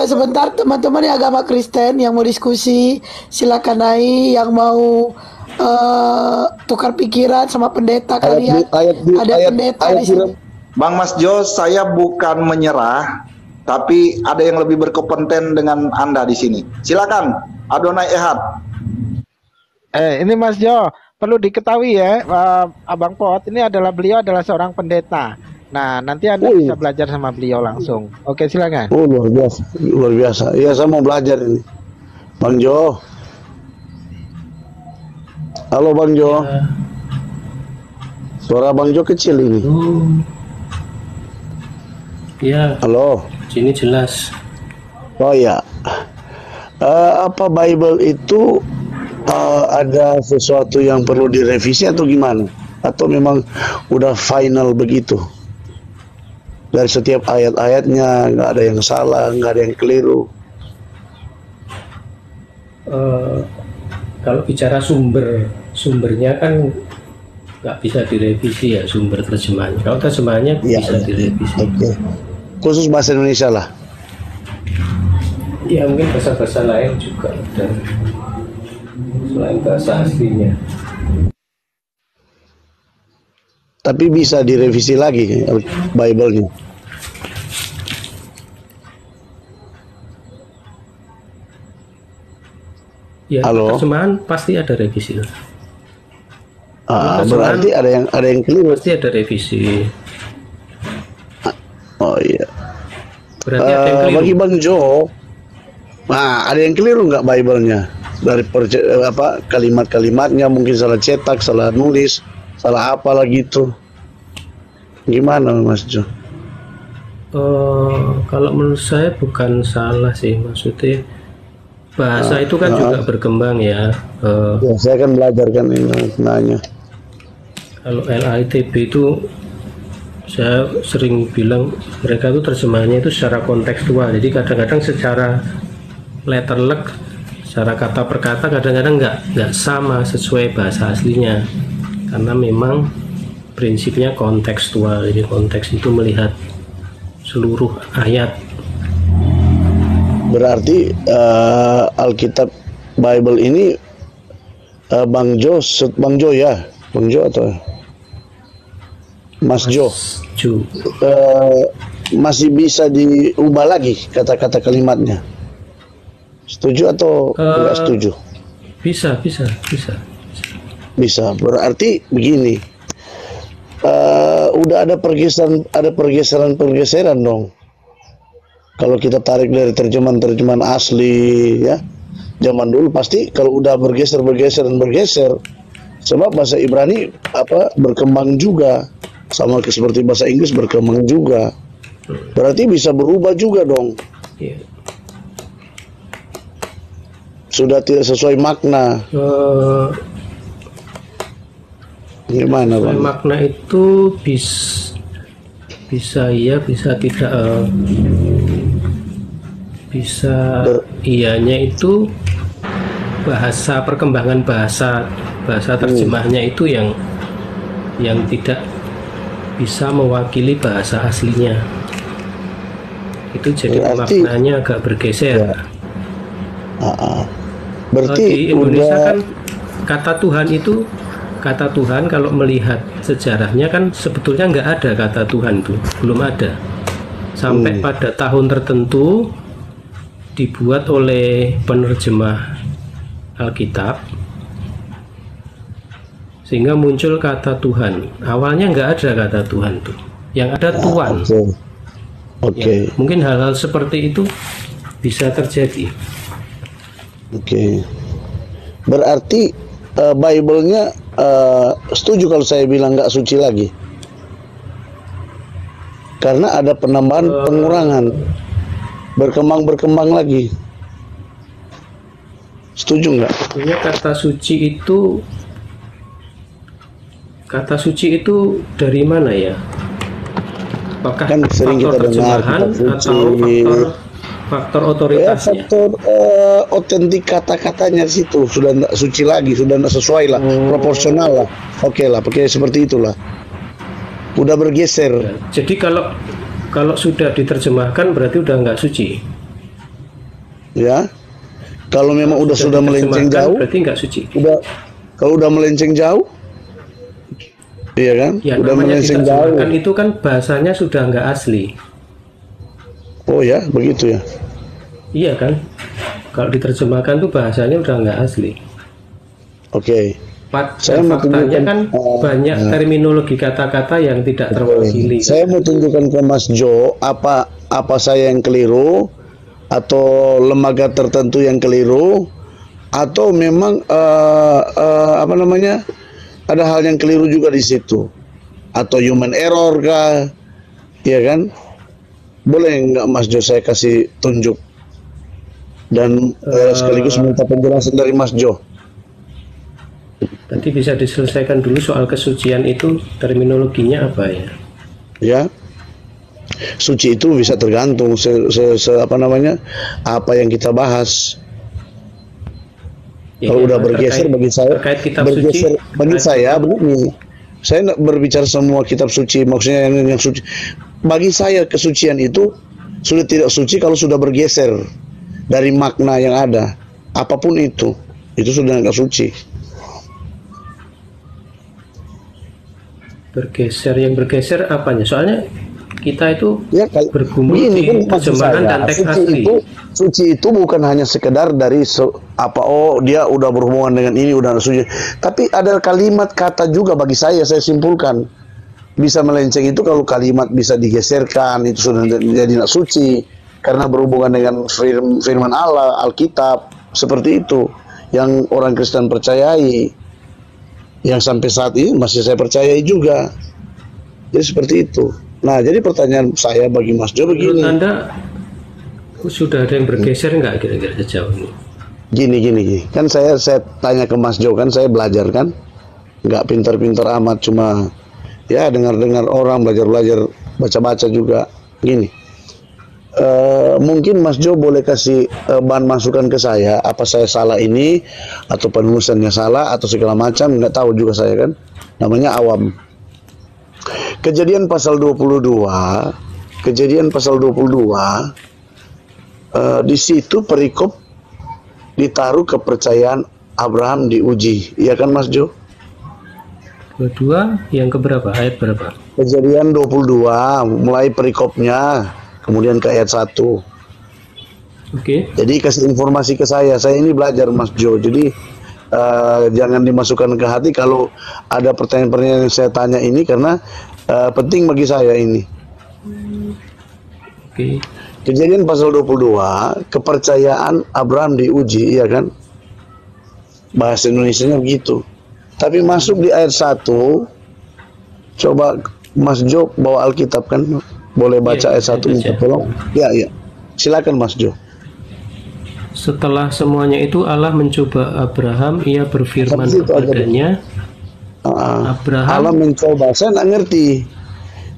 sebentar teman-teman yang agama Kristen yang mau diskusi silakan naik, yang mau tukar pikiran sama pendeta kalian. Ada pendeta di sini. Bang Mas Jo, saya bukan menyerah, tapi ada yang lebih berkompeten dengan Anda di sini. Silakan, Adonai Ehad. Ini Mas Jo, perlu diketahui ya, Abang Pot, beliau adalah seorang pendeta. Nah, nanti Anda bisa belajar sama beliau langsung. Oke, silakan. Luar biasa, luar biasa. Iya, saya mau belajar ini. Bang Jo. Halo Bang Jo. Ya. Suara Bang Jo kecil ini. Iya. Halo. Sini jelas. Oh ya. Apa Bible itu ada sesuatu yang perlu direvisi atau gimana? Atau memang udah final begitu? Dari setiap ayat-ayatnya nggak ada yang salah, nggak ada yang keliru. Kalau bicara sumbernya kan nggak bisa direvisi ya, sumber terjemahannya. Kalau terjemahannya bisa direvisi. Okay. Khusus bahasa Indonesia lah. Ya mungkin bahasa-bahasa lain juga dan selain bahasa aslinya. Tapi bisa direvisi lagi Bible-nya. Ya, halo. Terjemahan pasti ada revisi. Berarti ada yang keliru. Pasti ada revisi. Oh iya. Berarti ada yang keliru. Bagi Bang Jo, ada yang keliru nggak Bible-nya? Dari kalimat-kalimatnya mungkin salah cetak, salah nulis, salah apa gitu. Gimana Mas Jo? Kalau menurut saya bukan salah sih, maksudnya bahasa itu kan juga berkembang ya. Ya, saya kan belajar kan ini nanya. Kalau LAITB itu saya sering bilang mereka itu terjemahannya itu secara kontekstual, jadi kadang-kadang secara letterlek, secara kata per kata kadang-kadang nggak sama sesuai bahasa aslinya, karena memang prinsipnya kontekstual. Jadi konteks itu melihat seluruh ayat. Berarti Alkitab Bible ini Bang Jo ya, Bang Jo atau Mas Jo, masih bisa diubah lagi kata-kata kalimatnya. Setuju atau enggak setuju? Bisa. Bisa. Berarti begini, udah ada pergeseran dong. Kalau kita tarik dari terjemahan asli ya, zaman dulu pasti kalau udah bergeser, sebab bahasa Ibrani berkembang juga, sama seperti bahasa Inggris berkembang juga. Berarti bisa berubah juga dong. Sudah tidak sesuai makna. Gimana Bang? Makna itu bisa iya, bisa tidak. Iyanya itu bahasa, perkembangan bahasa terjemahnya itu yang tidak bisa mewakili bahasa aslinya. Itu jadi maknanya agak bergeser. Berarti di Indonesia kan kata Tuhan kalau melihat sejarahnya kan sebetulnya nggak ada kata Tuhan itu, belum ada. Sampai pada tahun tertentu dibuat oleh penerjemah Alkitab sehingga muncul kata Tuhan. Awalnya nggak ada kata Tuhan tuh, yang ada Tuhan. Ya, mungkin hal-hal seperti itu bisa terjadi. Berarti Bible-nya setuju kalau saya bilang nggak suci lagi, karena ada penambahan pengurangan, berkembang lagi. Setuju nggak? Sebenarnya kata suci itu dari mana ya? Apakah kan sering kita dengar atau faktor otoritasnya? Faktor otentik kata-katanya situ sudah tidak suci lagi, sudah tidak sesuai lah, proporsional lah. Oke lah, pakai seperti itulah. Udah bergeser. Ya, jadi kalau sudah diterjemahkan berarti udah nggak suci. ya. Kalau memang sudah melenceng jauh, berarti nggak suci. Kalau udah melenceng jauh, iya kan? Ya, udah melenceng jauh. Itu kan bahasanya sudah nggak asli. Oh ya, begitu ya. Iya kan? Kalau diterjemahkan tuh bahasanya udah nggak asli. Oke. Faktanya kan banyak terminologi kata-kata yang tidak terwakili. Saya mau tunjukkan ke Mas Jo apa saya yang keliru, atau lembaga tertentu yang keliru, atau memang apa namanya, ada hal yang keliru juga di situ, atau human error kah, ya kan? Boleh nggak Mas Jo saya kasih tunjuk dan sekaligus minta penjelasan dari Mas Jo. Nanti bisa diselesaikan dulu soal kesucian itu terminologinya apa ya? Ya. Suci itu bisa tergantung apa namanya, apa yang kita bahas. Ya, kalau udah bergeser bagi saya, bergeser suci, bagi saya begini. Saya tidak berbicara semua kitab suci, maksudnya yang suci. Bagi saya kesucian itu sudah tidak suci kalau sudah bergeser dari makna yang ada, apapun itu sudah nggak suci. Bergeser apanya? Soalnya kita itu ya, bergumul di terjemahan dan teks asli. Suci itu bukan hanya sekedar dari dia udah berhubungan dengan ini udah suci, tapi ada kalimat kata juga bagi saya simpulkan bisa melenceng itu kalau kalimat bisa digeserkan, itu sudah jadi tidak suci karena berhubungan dengan firman Allah, Alkitab, seperti itu yang orang Kristen percayai, yang sampai saat ini masih saya percayai juga. Jadi seperti itu. Nah, jadi pertanyaan saya bagi Mas Jo begini. Menurut Anda sudah ada yang bergeser nggak kira-kira sejauh ini? Gini. Kan saya tanya ke Mas Jo, kan saya belajar kan, nggak pintar-pintar amat, cuma ya dengar-dengar orang, belajar-belajar, baca-baca juga. Gini, mungkin Mas Jo boleh kasih bahan masukan ke saya, apa saya salah ini, atau penulisannya salah, atau segala macam, nggak tahu juga saya kan, namanya awam. Kejadian pasal 22, di situ perikop ditaruh kepercayaan Abraham diuji, iya kan Mas Jo? 22 yang keberapa? Ayat berapa? Kejadian 22 mulai perikopnya, kemudian ke ayat 1. Oke. Jadi kasih informasi ke saya ini belajar Mas Jo, jadi jangan dimasukkan ke hati kalau ada pertanyaan-pertanyaan yang saya tanya ini, karena penting bagi saya ini. Oke. Kejadian pasal 22, kepercayaan Abraham diuji, iya kan? Bahasa Indonesianya begitu. Tapi masuk di ayat 1, coba Mas Jo bawa Alkitab kan? Boleh baca ayat 1 minta tolong? Ya. Silakan Mas Jo. Setelah semuanya itu Allah mencoba Abraham, ia berfirman kepadanya, Abraham. Allah mencoba, saya nggak ngerti.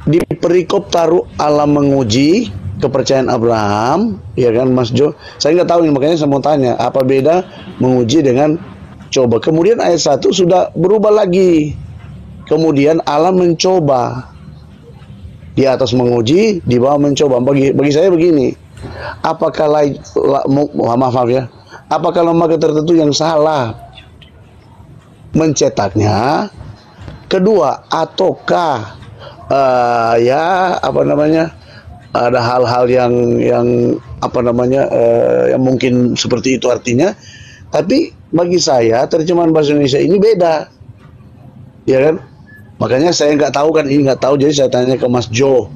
Di perikop taruh Allah menguji kepercayaan Abraham, ya kan Mas Jo? Saya nggak tahu ini, makanya saya mau tanya, apa beda menguji dengan coba? Kemudian ayat 1 sudah berubah lagi. Kemudian Allah mencoba. Di atas menguji, di bawah mencoba. Bagi saya begini, apakah apakah lembaga tertentu yang salah mencetaknya? Kedua, ataukah ada hal-hal yang yang mungkin seperti itu artinya. Tapi bagi saya terjemahan bahasa Indonesia ini beda, ya kan? Makanya saya nggak tahu kan, ini nggak tahu, jadi saya tanya ke Mas Jo,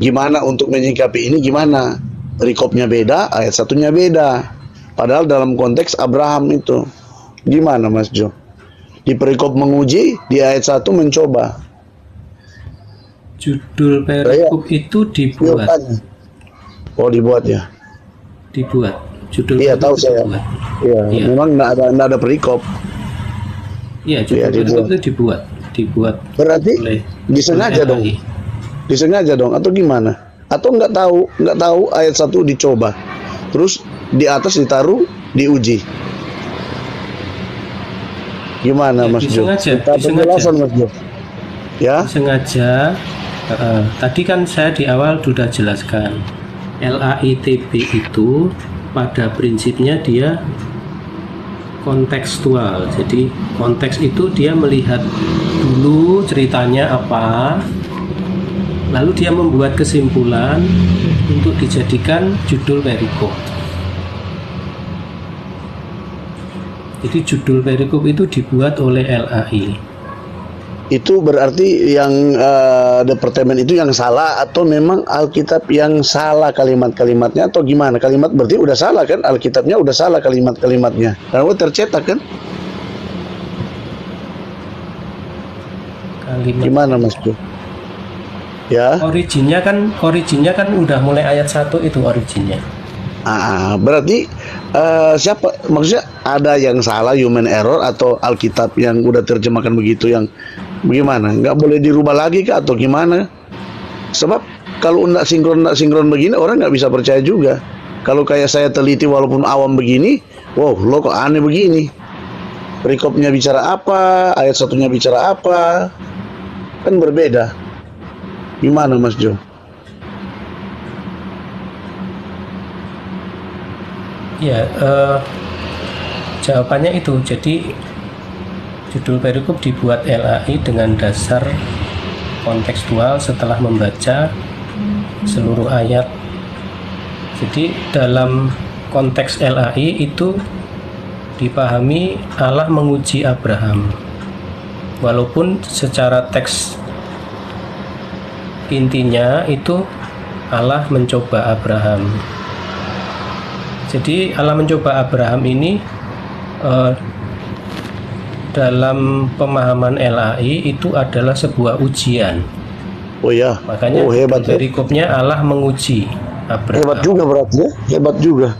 gimana untuk menyikapi ini, gimana? Perikopnya beda, ayat 1-nya beda. Padahal dalam konteks Abraham itu, gimana Mas Jo? Di perikop menguji, di ayat 1 mencoba. Judul perikop itu dibuat. Oh, dibuat ya? Dibuat. Judul iya, tahu saya. Iya, memang nggak ada perikop. Iya, judul perikop itu dibuat. Berarti disengaja dong. Disengaja dong atau gimana? Atau nggak tahu ayat 1 dicoba. Terus di atas ditaruh diuji. Gimana Mas Jo? Penjelasan Mas Jo. Ya? Sengaja. Tadi kan saya di awal sudah jelaskan LAITB itu pada prinsipnya dia kontekstual. Jadi konteks itu dia melihat dulu ceritanya apa, lalu dia membuat kesimpulan untuk dijadikan judul perikop. Jadi judul perikop itu dibuat oleh LAI. Itu berarti yang departemen itu yang salah, atau memang Alkitab yang salah kalimat-kalimatnya, atau gimana? Kalimat berarti udah salah kan? Alkitabnya udah salah kalimat-kalimatnya. Karena udah tercetak kan? Kalimat. Gimana Mas Jo? Ya. Originnya kan udah mulai ayat 1 itu originnya. Berarti siapa, maksudnya ada yang salah, human error, atau Alkitab yang udah terjemahkan begitu yang bagaimana? Nggak boleh dirubah lagi kah atau gimana? Sebab kalau nggak sinkron begini orang nggak bisa percaya juga. Kalau kayak saya teliti walaupun awam begini, wow, lo kok aneh begini? Perikopnya bicara apa, ayat satunya bicara apa, kan berbeda. Gimana Mas Jo? Ya, jawabannya itu. Jadi judul perikop dibuat LAI dengan dasar kontekstual setelah membaca seluruh ayat. Jadi dalam konteks LAI itu dipahami Allah menguji Abraham, walaupun secara teks intinya itu Allah mencoba Abraham. Jadi Allah mencoba Abraham ini dalam pemahaman LAI itu adalah sebuah ujian. Oh ya. Makanya hebat perikopnya Allah menguji Abraham. Hebat juga berarti ya, hebat juga.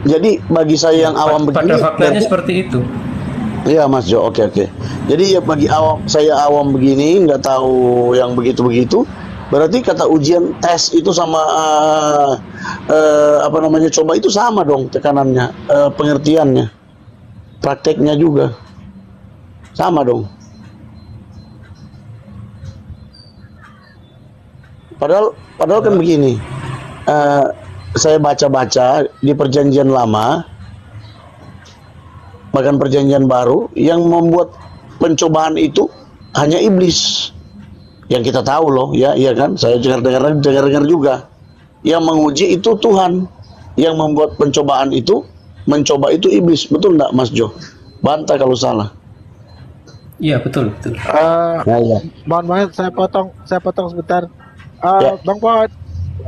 Jadi bagi saya yang awam begini, pada faktanya seperti itu. Iya Mas Jo, oke. Jadi ya bagi saya awam begini, nggak tahu yang begitu-begitu. Berarti kata ujian, tes itu sama coba itu sama dong tekanannya, pengertiannya, prakteknya juga sama dong. Padahal kan begini, saya baca-baca di Perjanjian Lama, bahkan Perjanjian Baru, yang membuat pencobaan itu hanya iblis. Yang kita tahu loh, ya, iya kan? Saya dengar juga. Yang menguji itu Tuhan. Yang membuat pencobaan itu, mencoba itu iblis. Betul enggak Mas Jo? Bantah kalau salah. Iya, betul. Mohon maaf, saya potong sebentar. Ya. Bang Pohon.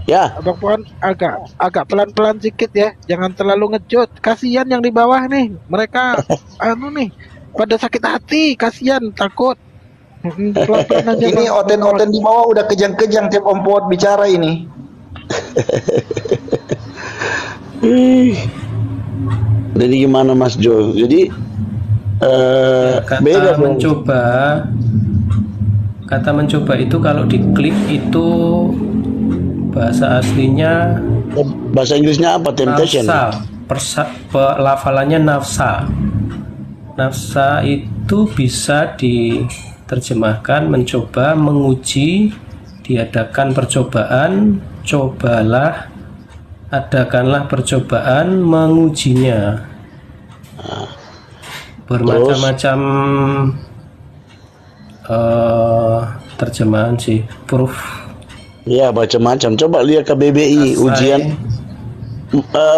Ya. Bang Pohon agak pelan-pelan sedikit ya. Jangan terlalu ngejut. Kasihan yang di bawah nih. Mereka pada sakit hati, kasihan, takut. Ini oten-oten di bawah udah kejang-kejang tiap Om Pot bicara ini. Jadi gimana Mas Jo? Jadi kata mencoba itu kalau diklik itu bahasa aslinya, bahasa Inggrisnya apa? Temptation. Pelafalannya nafsa. Nafsa itu bisa diterjemahkan mencoba, menguji, diadakan percobaan, cobalah, adakanlah percobaan, mengujinya. Bermacam-macam terjemahan sih, proof. Ya, macam-macam. Coba lihat KBBI ujian.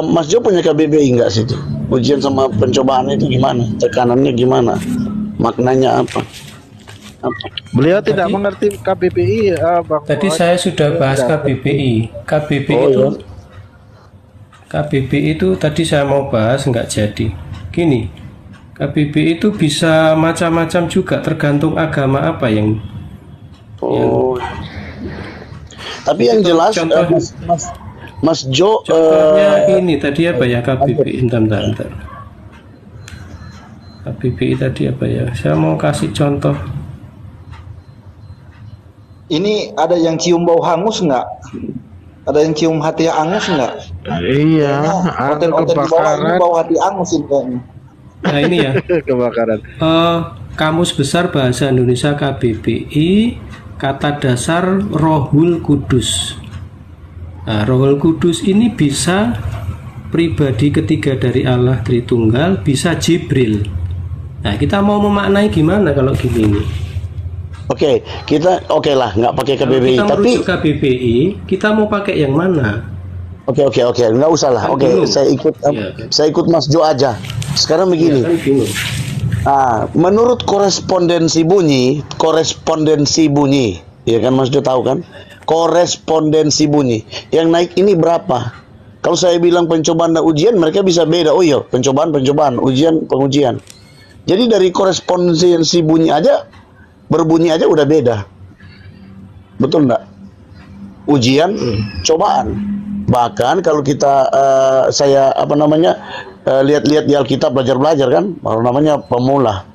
Mas Jo punya KBBI nggak situ? Ujian sama pencobaan itu gimana? Tekanannya gimana? Maknanya apa? Beliau tidak mengerti KBBI, Bang. Tadi saya sudah bahas KBBI. KBBI itu tadi saya mau bahas nggak jadi. Gini, KBBI itu bisa macam-macam juga, tergantung agama apa yang. Tapi yang jelas, Mas Jo. Contohnya ini tadi apa ya KBBI? Bentar. KBBI tadi apa ya? Saya mau kasih contoh. Ini ada yang cium bau hangus nggak? Ada yang cium hati angus nggak? Iya. Hotel-hotel di bawah ini bau hati angus ini. Nah ini ya. Kebakaran. Kamus Besar Bahasa Indonesia KBBI, kata dasar Rohul Kudus. Nah, Rohul Kudus ini bisa pribadi ketiga dari Allah Tritunggal bisa Jibril. Nah, kita mau memaknai gimana kalau gini nih? Oke, kita lah, nggak pakai KBBI. Kita tapi merujuk KBBI, kita mau pakai yang mana? Oke, nggak usah lah. Oke, saya ikut Mas Jo aja. Sekarang begini. Ya, kan menurut korespondensi bunyi, ya kan Mas Jo tahu kan? Korespondensi bunyi. Yang naik ini berapa? Kalau saya bilang pencobaan dan ujian, mereka bisa beda. Oh iya, pencobaan, ujian, pengujian. Jadi dari korespondensi bunyi aja, berbunyi aja udah beda. Betul enggak? Ujian, cobaan. Bahkan kalau kita lihat-lihat di Alkitab, belajar kan, baru namanya pemula.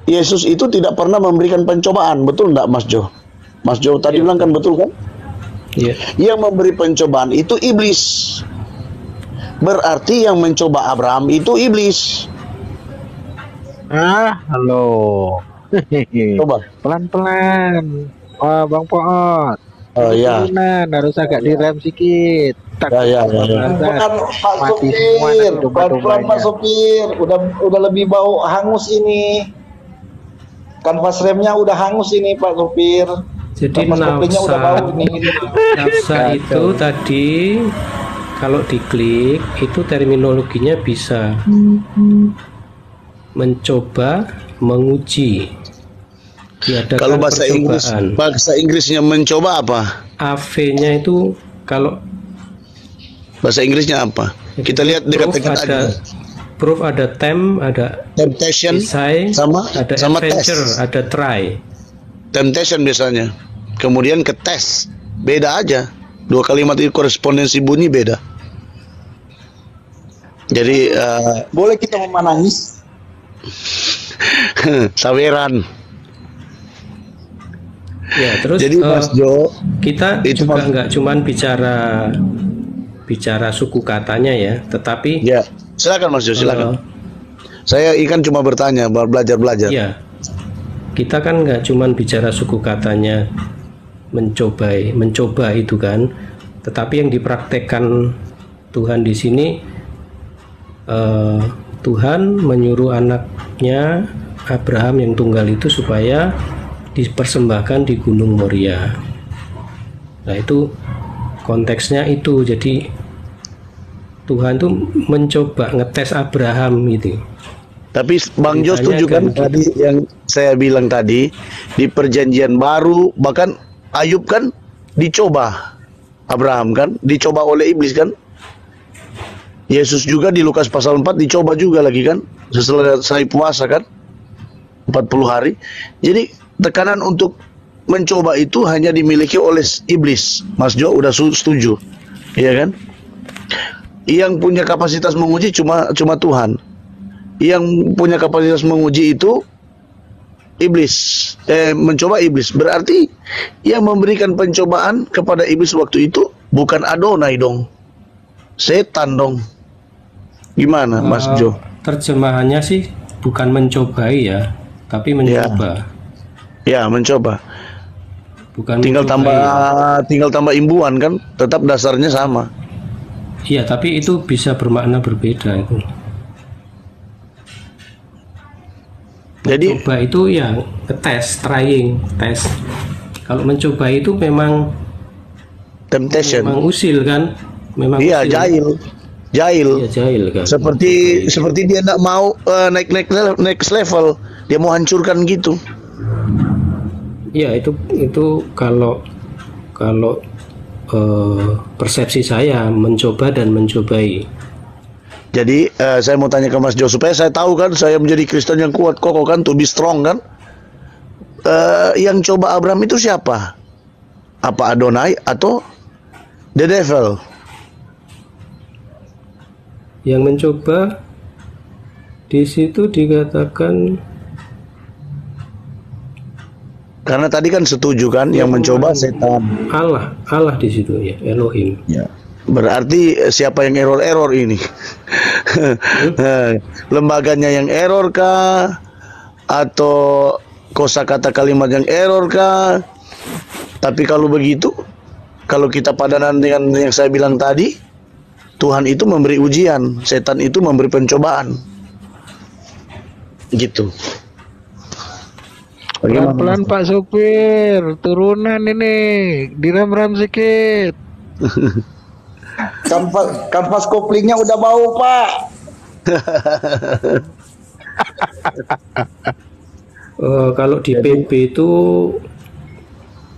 Yesus itu tidak pernah memberikan pencobaan, betul enggak Mas Jo? Mas Jo tadi bilang kan, betul kan? Iya. Yang memberi pencobaan itu iblis. Berarti yang mencoba Abraham itu iblis. Halo. Coba Pelan-pelan. Oh, Bang Poot. Oh iya. Harus agak direm sedikit. Ya. Bukan Pak Sopir, pelan-pelan Pak Sopir. Udah lebih bau hangus ini. Kanvas remnya udah hangus ini Pak Sopir. Jadi nafsa itu tadi kalau diklik itu terminologinya bisa mencoba, menguji. Kalau bahasa Inggrisnya mencoba apa? AV-nya itu kalau bahasa Inggrisnya apa? Kita lihat dekat-dekat aja. Proof ada ada temptation, desire, sama adventure, test. ada try. Temptation biasanya. Kemudian ke tes. Beda aja. Dua kalimat itu korespondensi bunyi beda. Jadi boleh kita memanangis? Saweran. Ya, terus jadi Mas Jo, kita itu juga nggak cuman bicara suku katanya ya, tetapi ya, silakan Mas Jo, silakan. Saya ikan cuma bertanya, belajar. Ya, kita kan nggak cuman bicara suku katanya, mencoba itu kan, tetapi yang dipraktekkan Tuhan di sini, Tuhan menyuruh anaknya Abraham yang tunggal itu supaya dipersembahkan di Gunung Moria. Nah itu konteksnya itu, jadi Tuhan tuh mencoba ngetes Abraham gitu. Tapi Bang Jo setuju kan tadi yang saya bilang tadi, di perjanjian baru bahkan Ayub kan dicoba, Abraham kan dicoba oleh iblis kan. Yesus juga di Lukas pasal 4 dicoba juga lagi kan, setelah saya puasa kan 40 hari. Jadi tekanan untuk mencoba itu hanya dimiliki oleh iblis. Mas Jo udah setuju, iya kan? Yang punya kapasitas menguji cuma Tuhan. Yang punya kapasitas menguji itu iblis, mencoba iblis. Berarti yang memberikan pencobaan kepada iblis waktu itu bukan Adonai dong, setan dong. Gimana Mas Jo? Terjemahannya sih bukan mencobai ya, tapi mencoba. Ya, mencoba. Bukan tinggal tambah imbuhan kan, tetap dasarnya sama. Iya, tapi itu bisa bermakna berbeda itu. Jadi mencoba itu ya tes, trying, tes. Kalau mencoba itu memang temptation. Memang usil kan? Memang iya, usil. Jahil. Iya, jahil kan. Seperti dia tidak mau naik next level, dia mau hancurkan gitu. Ya itu kalau persepsi saya mencoba dan mencobai. Jadi saya mau tanya ke Mas Jo supaya saya tahu kan, saya menjadi Kristen yang kuat kokoh kan, to be strong kan. Yang coba Abraham itu siapa? Apa Adonai atau the devil? Yang mencoba di situ dikatakan, karena tadi kan setuju kan, yang mencoba setan. Allah di situ ya, Elohim. Ya. Berarti siapa yang error ini? Lembaganya yang error kah? Atau kosakata kalimat yang error kah? Tapi kalau begitu, kalau kita padanan dengan yang saya bilang tadi, Tuhan itu memberi ujian, setan itu memberi pencobaan. Gitu. Pelan-pelan Pak Supir, turunan ini, direm-rem sedikit. Kanvas koplingnya udah bau, Pak. Kalau di PB itu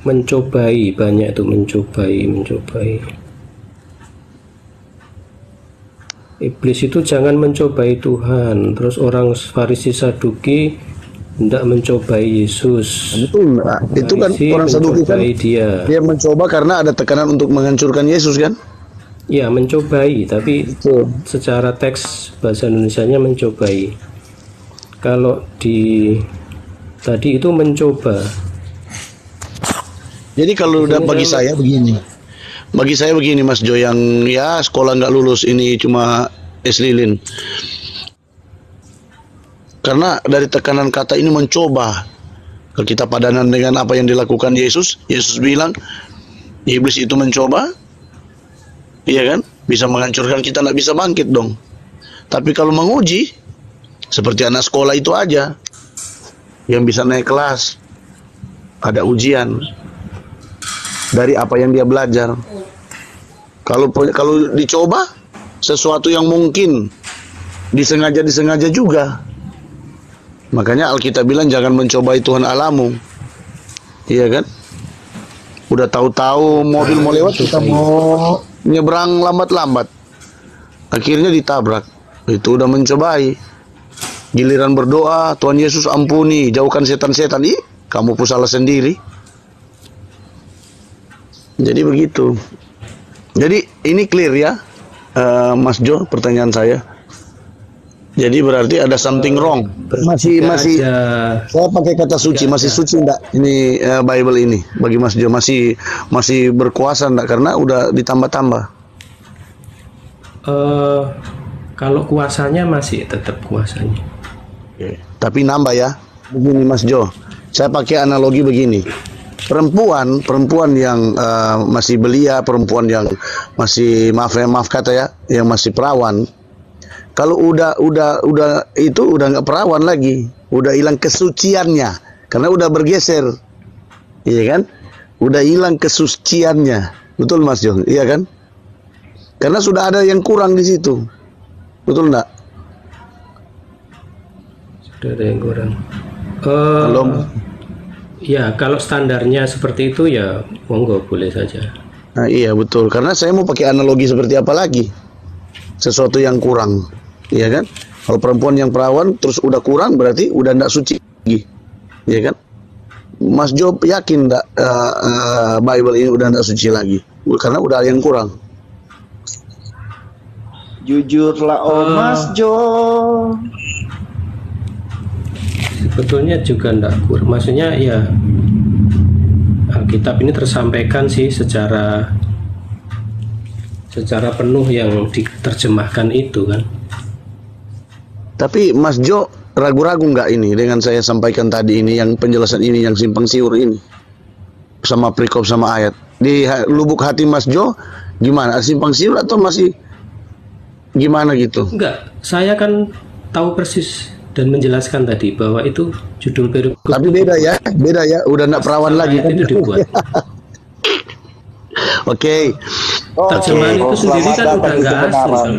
mencobai, banyak itu mencobai. Iblis itu jangan mencobai Tuhan. Terus orang Farisi Saduki tidak mencobai Yesus. Betul, nah, itu kan orang Saduki kan dia mencoba karena ada tekanan untuk menghancurkan Yesus kan? Ya, mencobai, tapi betul. Secara teks bahasa Indonesianya mencobai. Kalau di tadi itu mencoba. Jadi kalau udah bagi saya begini Mas Jo, yang ya sekolah nggak lulus ini cuma es lilin. Karena dari tekanan kata ini mencoba. Kalau kita padanan dengan apa yang dilakukan Yesus bilang iblis itu mencoba, iya kan? Bisa menghancurkan kita, nggak bisa bangkit dong. Tapi kalau menguji, seperti anak sekolah itu aja, yang bisa naik kelas, ada ujian dari apa yang dia belajar. Kalau dicoba sesuatu yang mungkin disengaja juga. Makanya Alkitab bilang jangan mencobai Tuhan Allahmu. Iya kan? Udah tahu-tahu mobil mau lewat, kita mau nyebrang lambat-lambat, akhirnya ditabrak. Itu udah mencobai. Giliran berdoa, Tuhan Yesus ampuni, jauhkan setan-setan, kamu pun salah sendiri. Jadi begitu. Jadi ini clear ya, Mas Jo, pertanyaan saya. Jadi berarti ada something wrong. Masih saya pakai kata suci, masih suci enggak ini Bible ini bagi Mas Jo, masih berkuasa enggak karena udah ditambah-tambah? Kalau kuasanya masih tetap kuasanya. Tapi nambah ya. Begini Mas Jo, saya pakai analogi begini. Perempuan yang masih belia, perempuan yang masih maaf kata ya, yang masih perawan. Kalau udah nggak perawan lagi, udah hilang kesuciannya, karena udah bergeser, iya kan? Udah hilang kesuciannya, betul Mas Jo, iya kan? Karena sudah ada yang kurang di situ, betul nggak? Sudah ada yang kurang. Ya, kalau standarnya seperti itu ya monggo boleh saja. Nah, iya betul, karena saya mau pakai analogi seperti apa lagi? Sesuatu yang kurang. Iya kan? Kalau perempuan yang perawan terus udah kurang berarti udah ndak suci lagi, iya kan? Mas Job yakin ndak Bible ini udah ndak suci lagi karena udah yang kurang. Jujurlah Mas Job. Sebetulnya juga ndak kurang. Maksudnya ya Alkitab ini tersampaikan sih secara penuh yang diterjemahkan itu kan. Tapi Mas Jo ragu-ragu nggak ini dengan saya sampaikan tadi ini, yang penjelasan ini yang simpang siur ini sama perikop sama ayat di lubuk hati Mas Jo gimana, simpang siur atau masih gimana gitu? Enggak, saya kan tahu persis dan menjelaskan tadi bahwa itu judul perikop. Tapi beda ya, udah nggak perawan lagi kan? Itu dibuat. Oke. Terjemahan itu sendiri kan udah nggak asli.